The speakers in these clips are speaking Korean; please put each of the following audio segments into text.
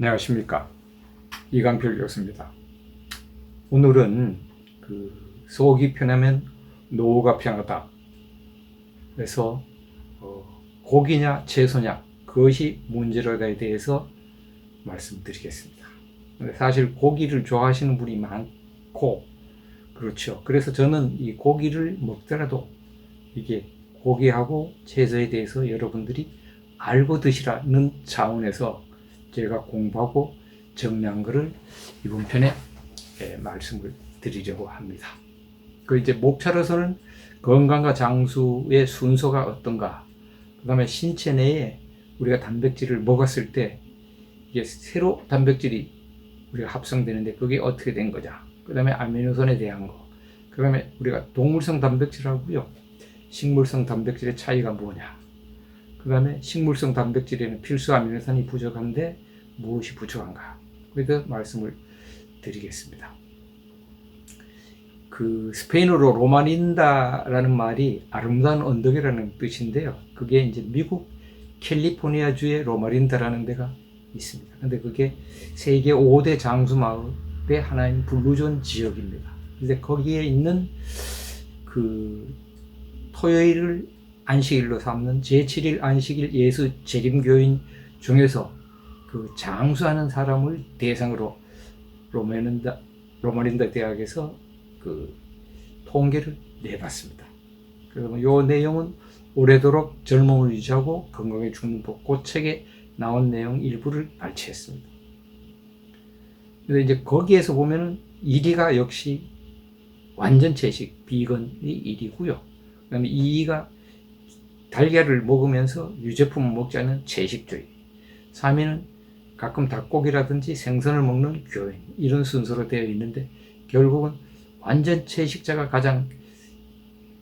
안녕하십니까, 이강필 교수입니다. 오늘은 속이 편하면 노후가 편하다. 그래서 고기냐 채소냐, 그것이 문제로에 대해서 말씀드리겠습니다. 사실 고기를 좋아하시는 분이 많고 그렇죠. 그래서 저는 이 고기를 먹더라도 이게 고기하고 채소에 대해서 여러분들이 알고 드시라는 차원에서 제가 공부하고 정리한 것을 이번 편에 말씀을 드리려고 합니다. 이제 목차로서는 건강과 장수의 순서가 어떤가, 그 다음에 신체 내에 우리가 단백질을 먹었을 때 이게 새로 단백질이 우리가 합성되는데 그게 어떻게 된 거냐, 그 다음에 아미노산에 대한 거, 그 다음에 우리가 동물성 단백질하고요 식물성 단백질의 차이가 뭐냐, 그 다음에 식물성 단백질에는 필수 아미노산이 부족한데 무엇이 부족한가, 그래서 말씀을 드리겠습니다. 스페인어로 로마린다라는 말이 아름다운 언덕이라는 뜻인데요. 그게 이제 미국 캘리포니아주의 로마린다라는 데가 있습니다. 근데 그게 세계 5대 장수 마을의 하나인 블루존 지역입니다. 근데 거기에 있는 토요일을 안식일로 삼는 제7일 안식일 예수 재림교인 중에서 장수하는 사람을 대상으로 로마린다 대학에서 통계를 내봤습니다. 그래서 이 내용은 오래도록 젊음을 유지하고 건강에 죽는 법, 그 책에 나온 내용 일부를 발췌했습니다. 근데 이제 거기에서 보면은 1위가 역시 완전 채식, 비건이 1위고요. 그 다음에 2위가 달걀을 먹으면서 유제품을 먹지 않는 채식주의, 3위는 가끔 닭고기라든지 생선을 먹는 교인, 이런 순서로 되어 있는데 결국은 완전 채식자가 가장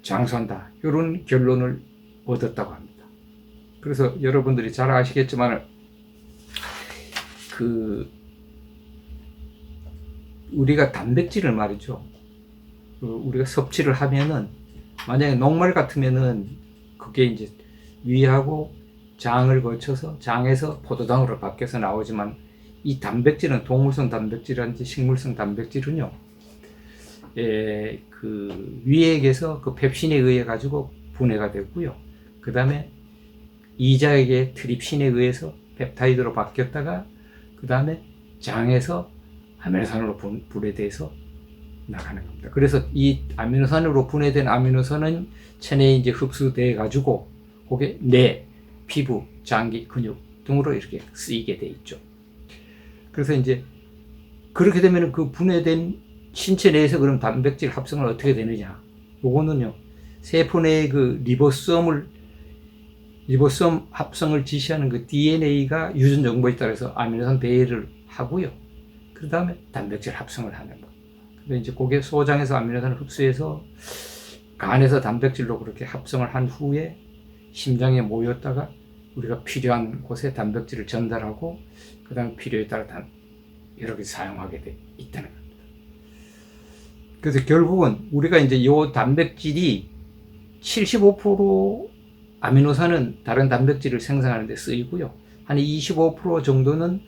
장수한다, 이런 결론을 얻었다고 합니다. 그래서 여러분들이 잘 아시겠지만 우리가 단백질을 말이죠, 우리가 섭취를 하면은 만약에 녹말 같으면은 그게 이제 위하고 장을 거쳐서 장에서 포도당으로 바뀌어서 나오지만, 이 단백질은 동물성 단백질이라든지 식물성 단백질은요, 위액에서 펩신에 의해 가지고 분해가 되고요. 그 다음에 이자액의 트립신에 의해서 펩타이드로 바뀌었다가 그 다음에 장에서 아미노산으로 분해돼서 나가는 겁니다. 그래서 이 아미노산으로 분해된 아미노산은 체내에 이제 흡수돼 가지고 그게 뇌, 피부, 장기, 근육 등으로 이렇게 쓰이게 돼 있죠. 그래서 이제 그렇게 되면 분해된 신체 내에서 그럼 단백질 합성은 어떻게 되느냐? 요거는요, 세포 내의 리보솜 합성을 지시하는 DNA가 유전 정보에 따라서 아미노산 배열을 하고요. 그 다음에 단백질 합성을 하는 거. 근데 이제 그게 소장에서 아미노산을 흡수해서 간에서 단백질로 그렇게 합성을 한 후에 심장에 모였다가 우리가 필요한 곳에 단백질을 전달하고 그 다음에 필요에 따라 이렇게 사용하게 돼 있다는 겁니다. 그래서 결국은 우리가 이제 이 단백질이 75% 아미노산은 다른 단백질을 생성하는 데 쓰이고요. 한 25% 정도는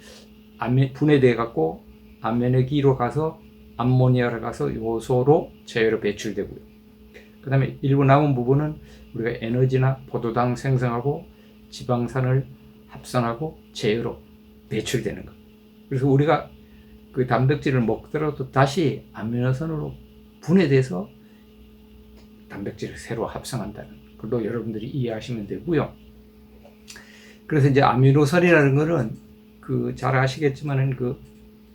분해돼 갖고 암메너기로 가서 암모니아로 가서 요소로 제어로 배출되고요. 그 다음에 일부 남은 부분은 우리가 에너지나 포도당 생성하고 지방산을 합성하고 제어로 배출되는 것. 그래서 우리가 단백질을 먹더라도 다시 아미노산으로 분해돼서 단백질을 새로 합성한다는 걸로 여러분들이 이해하시면 되고요. 그래서 이제 아미노산이라는 거는 잘 아시겠지만은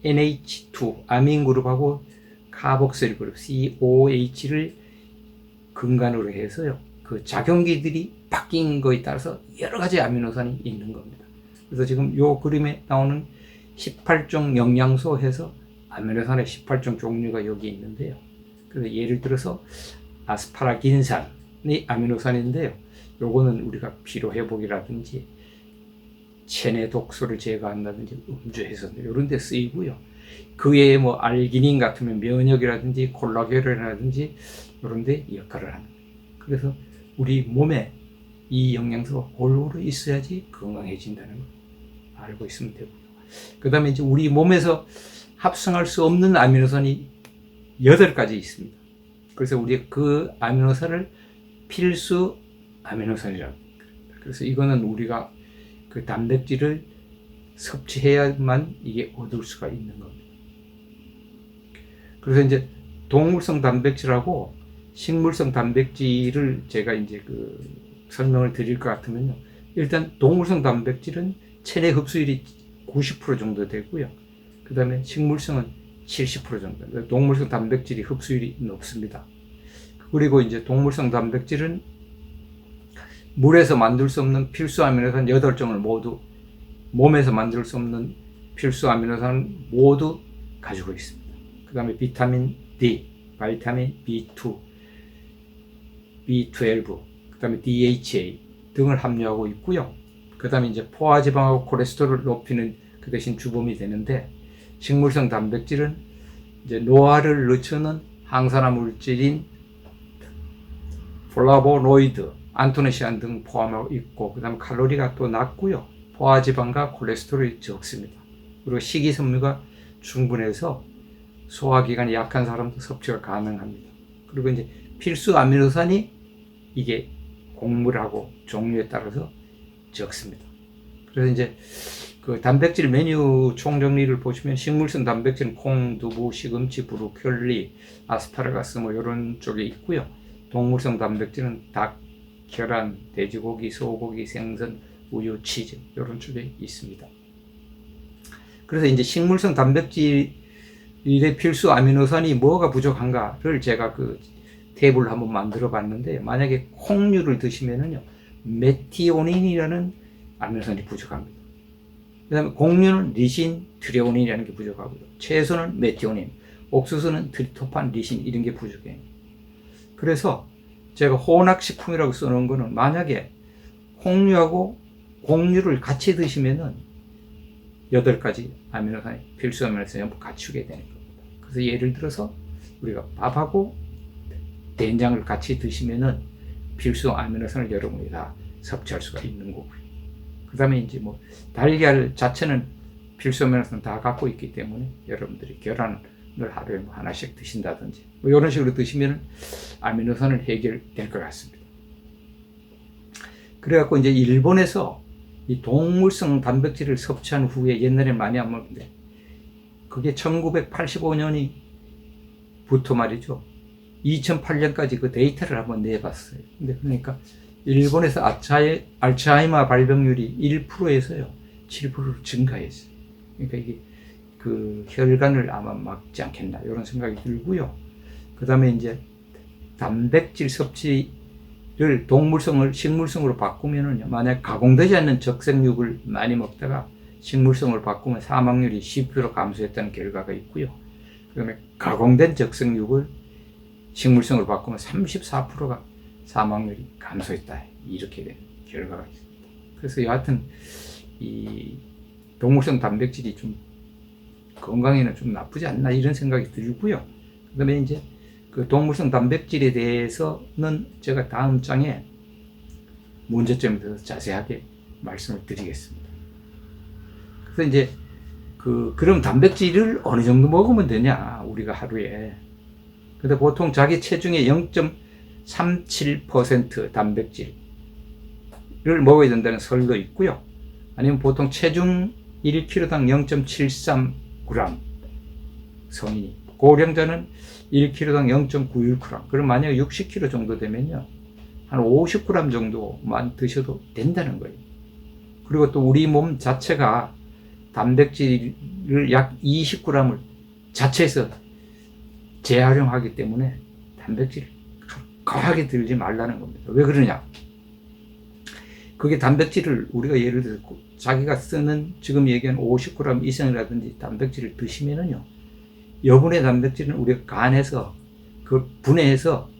NH2 아민 그룹하고 카복실 그룹 COH를 근간으로 해서요, 작용기들이 바뀐 거에 따라서 여러 가지 아미노산이 있는 겁니다. 그래서 지금 요 그림에 나오는 18종 영양소 해서 아미노산의 18종 종류가 여기 있는데요. 그래서 예를 들어서 아스파라긴산이 아미노산인데요. 요거는 우리가 피로회복이라든지 체내 독소를 제거한다든지 음주 훼손 이런 데 쓰이고요. 그 외에 알기닌 같으면 면역이라든지 콜라겐이라든지 이런 데 역할을 하는 거예요. 그래서 우리 몸에 이 영양소가 골고루 있어야지 건강해진다는 걸 알고 있으면 되고요. 그 다음에 이제 우리 몸에서 합성할 수 없는 아미노산이 8가지 있습니다. 그래서 우리 그 아미노산을 필수 아미노산이라고 합니다. 그래서 이거는 우리가 그 단백질을 섭취해야만 이게 얻을 수가 있는 겁니다. 그래서 이제 동물성 단백질하고 식물성 단백질을 제가 이제 설명을 드릴 것 같으면요. 일단 동물성 단백질은 체내 흡수율이 90% 정도 되고요. 그 다음에 식물성은 70% 정도. 동물성 단백질이 흡수율이 높습니다. 그리고 이제 동물성 단백질은 물에서 만들 수 없는 필수 아미노산 8종을 모두 몸에서 만들 수 없는 필수 아미노산을 모두 가지고 있습니다. 그 다음에 비타민 D, 비타민 B2, B12, 그 다음에 DHA 등을 함유하고 있고요. 그 다음에 이제 포화지방하고 콜레스테롤을 높이는 그 대신 주범이 되는데, 식물성 단백질은 이제 노화를 늦추는 항산화 물질인 플라보노이드, 안토네시안 등 포함하고 있고, 그 다음에 칼로리가 또 낮고요. 포화지방과 콜레스테롤이 적습니다. 그리고 식이섬유가 충분해서 소화기관이 약한 사람도 섭취가 가능합니다. 그리고 이제 필수 아미노산이 이게 곡물하고 종류에 따라서 적습니다. 그래서 이제 그 단백질 메뉴 총정리를 보시면 식물성 단백질은 콩, 두부, 시금치, 브로콜리, 아스파라거스 뭐 이런 쪽에 있고요. 동물성 단백질은 닭, 계란, 돼지고기, 소고기, 생선, 우유, 치즈 이런 쪽에 있습니다. 그래서 이제 식물성 단백질의 필수 아미노산이 뭐가 부족한가를 제가 그 탭을 한번 만들어 봤는데, 만약에 콩류를 드시면은요, 메티오닌이라는 아미노산이 부족합니다. 그 다음에 곡류는 리신, 트레오닌이라는 게 부족하고요. 채소는 메티오닌, 옥수수는 트리토판, 리신 이런 게 부족해요. 그래서 제가 혼합식품이라고 써놓은 거는, 만약에 콩류하고 곡류를 같이 드시면은 8가지 아미노산이 필수 아미노산이 전부 갖추게 되는 겁니다. 그래서 예를 들어서 우리가 밥하고 된장을 같이 드시면은 필수 아미노산을 여러분이 다 섭취할 수가 있는 거고요. 그 다음에 이제 뭐 달걀 자체는 필수 아미노산 다 갖고 있기 때문에 여러분들이 계란을 하루에 뭐 하나씩 드신다든지 뭐 이런 식으로 드시면 아미노산은 해결될 것 같습니다. 그래갖고 이제 일본에서 이 동물성 단백질을 섭취한 후에, 옛날에 많이 안 먹는데 그게 1985년부터 말이죠, 2008년까지 그 데이터를 한번 내봤어요. 근데 그러니까 일본에서 알츠하이머 발병률이 1%에서요 7%로 증가했어요. 그러니까 이게 그 혈관을 아마 막지 않겠나 이런 생각이 들고요. 그 다음에 이제 단백질 섭취를 동물성을 식물성으로 바꾸면은요, 만약 가공되지 않는 적색육을 많이 먹다가 식물성으로 바꾸면 사망률이 10% 감소했다는 결과가 있고요. 그 다음에 가공된 적색육을 식물성으로 바꾸면 34%가 사망률이 감소했다, 이렇게 된 결과가 있습니다. 그래서 여하튼 이 동물성 단백질이 좀 건강에는 좀 나쁘지 않나 이런 생각이 들고요. 그 다음에 이제 그 동물성 단백질에 대해서는 제가 다음 장에 문제점에 대해서 자세하게 말씀을 드리겠습니다. 그래서 이제 그럼 단백질을 어느 정도 먹으면 되냐, 우리가 하루에. 근데 보통 자기 체중의 0.37% 단백질을 먹어야 된다는 설도 있고요. 아니면 보통 체중 1kg당 0.73g 성인이, 고령자는 1kg당 0.91g. 그럼 만약에 60kg 정도 되면요, 한 50g 정도만 드셔도 된다는 거예요. 그리고 또 우리 몸 자체가 단백질을 약 20g을 자체에서 재활용하기 때문에 단백질을 과하게 들지 말라는 겁니다. 왜 그러냐? 그게 단백질을 우리가 예를 들어 자기가 쓰는 지금 얘기한 50g 이상이라든지 단백질을 드시면은요, 여분의 단백질은 우리가 간에서 그 분해해서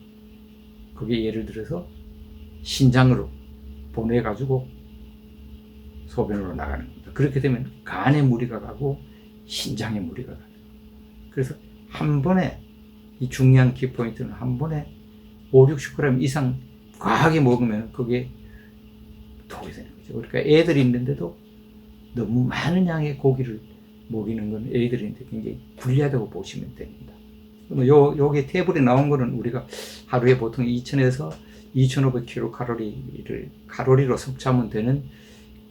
그게 예를 들어서 신장으로 보내가지고 소변으로 나가는 겁니다. 그렇게 되면 간에 무리가 가고 신장에 무리가 가요. 그래서 한 번에, 이 중요한 키포인트는 한 번에 50-60g 이상 과하게 먹으면 그게 독이 되는 거죠. 그러니까 애들이 있는데도 너무 많은 양의 고기를 먹이는 건 애들한테 굉장히 불리하다고 보시면 됩니다. 요게 테이블에 나온 거는 우리가 하루에 보통 2000에서 2500kcal 칼로리로 섭취하면 되는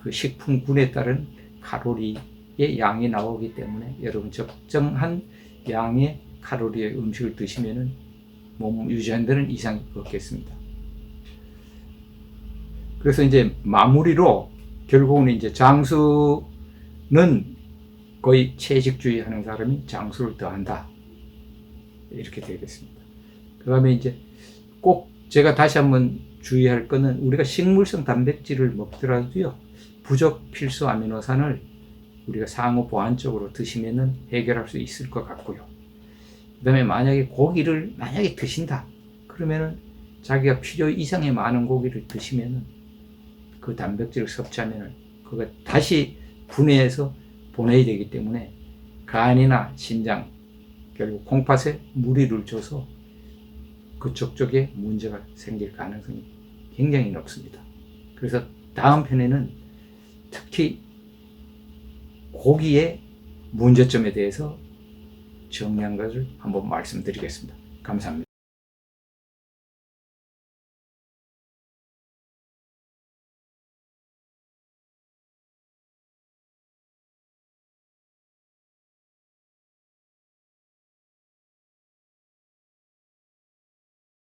그 식품군에 따른 칼로리의 양이 나오기 때문에 여러분 적정한 양의 칼로리의 음식을 드시면은 몸 유지하는 데는 이상이 없겠습니다. 그래서 이제 마무리로 결국은 이제 장수는 거의 채식주의 하는 사람이 장수를 더한다. 이렇게 되겠습니다. 그 다음에 이제 꼭 제가 다시 한번 주의할 거는 우리가 식물성 단백질을 먹더라도요, 부족 필수 아미노산을 우리가 상호 보완적으로 드시면은 해결할 수 있을 것 같고요. 그 다음에 만약에 고기를 만약에 드신다. 그러면은 자기가 필요 이상의 많은 고기를 드시면은 그 단백질을 섭취하면은 그거 다시 분해해서 보내야 되기 때문에 간이나 신장, 결국 콩팥에 무리를 줘서 그쪽 쪽에 문제가 생길 가능성이 굉장히 높습니다. 그래서 다음 편에는 특히 고기의 문제점에 대해서 정리한 것을 한번 말씀드리겠습니다. 감사합니다.